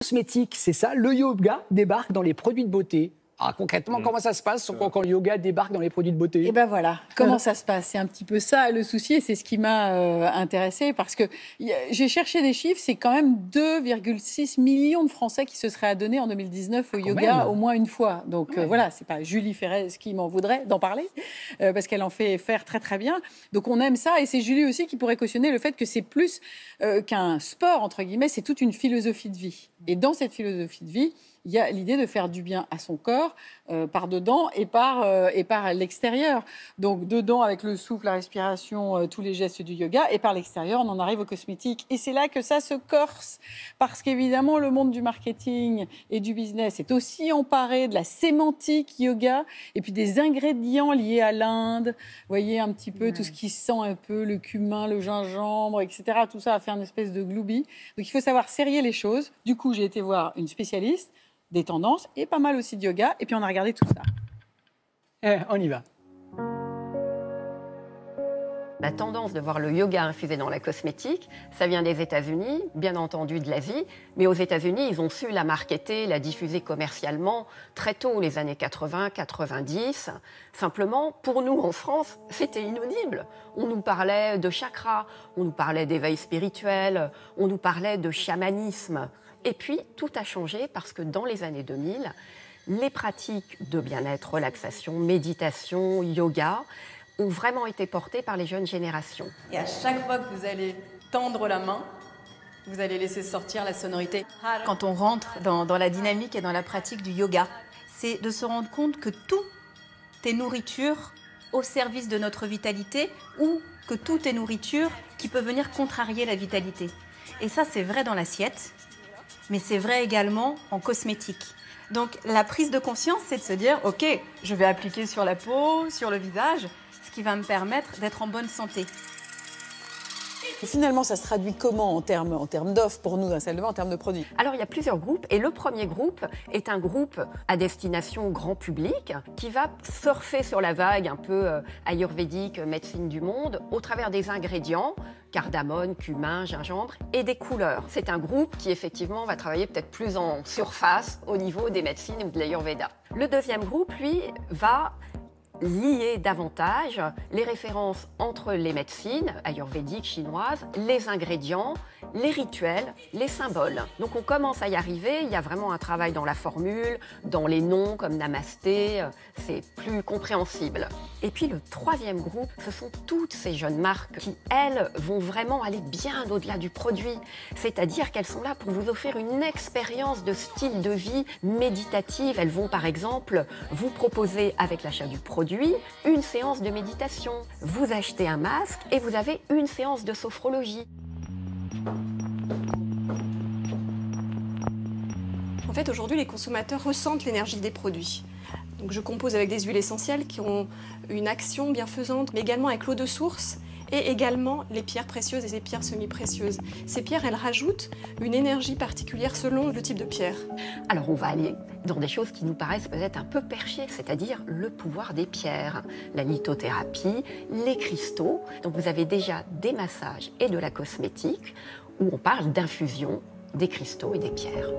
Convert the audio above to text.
Cosmétique, c'est ça. Le yoga débarque dans les produits de beauté. Alors concrètement, comment ça se passe quand le yoga débarque dans les produits de beauté? Et ben voilà, comment ça se passe? C'est un petit peu ça le souci, et c'est ce qui m'a intéressée, parce que j'ai cherché des chiffres, c'est quand même 2,6 millions de Français qui se seraient adonnés en 2019 au yoga au moins une fois. Donc voilà, c'est pas Julie Ferrez qui m'en voudrait d'en parler, parce qu'elle en fait faire très très bien. Donc on aime ça, et c'est Julie aussi qui pourrait cautionner le fait que c'est plus qu'un sport, entre guillemets, c'est toute une philosophie de vie. Et dans cette philosophie de vie, il y a l'idée de faire du bien à son corps par dedans et par l'extérieur. Donc dedans avec le souffle, la respiration, tous les gestes du yoga, et par l'extérieur on en arrive aux cosmétiques. Et c'est là que ça se corse, parce qu'évidemment le monde du marketing et du business est aussi emparé de la sémantique yoga et puis des ingrédients liés à l'Inde. Vous voyez un petit peu tout ce qui sent un peu le cumin, le gingembre, etc. Tout ça a fait une espèce de gloobie. Donc il faut savoir serrer les choses. Du coup j'ai été voir une spécialiste des tendances et pas mal aussi de yoga, et puis on a regardé tout ça. On y va. La tendance de voir le yoga infusé dans la cosmétique, ça vient des États-Unis, bien entendu de l'Asie, mais aux États-Unis, ils ont su la marketer, la diffuser commercialement très tôt, les années 80, 90. Simplement, pour nous en France, c'était inaudible. On nous parlait de chakras, on nous parlait d'éveil spirituel, on nous parlait de chamanisme. Et puis, tout a changé parce que dans les années 2000, les pratiques de bien-être, relaxation, méditation, yoga ont vraiment été portées par les jeunes générations. Et à chaque fois que vous allez tendre la main, vous allez laisser sortir la sonorité. Quand on rentre dans la dynamique et dans la pratique du yoga, c'est de se rendre compte que tout est nourriture au service de notre vitalité, ou que tout est nourriture qui peut venir contrarier la vitalité. Et ça, c'est vrai dans l'assiette, mais c'est vrai également en cosmétique. Donc la prise de conscience, c'est de se dire, ok, je vais appliquer sur la peau, sur le visage, ce qui va me permettre d'être en bonne santé. Et finalement, ça se traduit comment en termes d'offres pour nous, dans Salle de Bain, en termes de produits? Alors, il y a plusieurs groupes, et le premier groupe est un groupe à destination grand public qui va surfer sur la vague un peu ayurvédique, médecine du monde, au travers des ingrédients, cardamome, cumin, gingembre, et des couleurs. C'est un groupe qui, effectivement, va travailler peut-être plus en surface au niveau des médecines ou de l'ayurveda. Le deuxième groupe, lui, va lier davantage les références entre les médecines ayurvédiques, chinoises, les ingrédients, les rituels, les symboles. Donc on commence à y arriver, il y a vraiment un travail dans la formule, dans les noms comme Namasté, c'est plus compréhensible. Et puis le troisième groupe, ce sont toutes ces jeunes marques qui, elles, vont vraiment aller bien au-delà du produit. C'est-à-dire qu'elles sont là pour vous offrir une expérience de style de vie méditative. Elles vont par exemple vous proposer, avec l'achat du produit, une séance de méditation. Vous achetez un masque et vous avez une séance de sophrologie. En fait, aujourd'hui, les consommateurs ressentent l'énergie des produits. Donc, je compose avec des huiles essentielles qui ont une action bienfaisante, mais également avec l'eau de source et également les pierres précieuses et les pierres semi-précieuses. Ces pierres, elles rajoutent une énergie particulière selon le type de pierre. Alors on va aller dans des choses qui nous paraissent peut-être un peu perchées, c'est-à-dire le pouvoir des pierres, la lithothérapie, les cristaux. Donc vous avez déjà des massages et de la cosmétique où on parle d'infusion des cristaux et des pierres.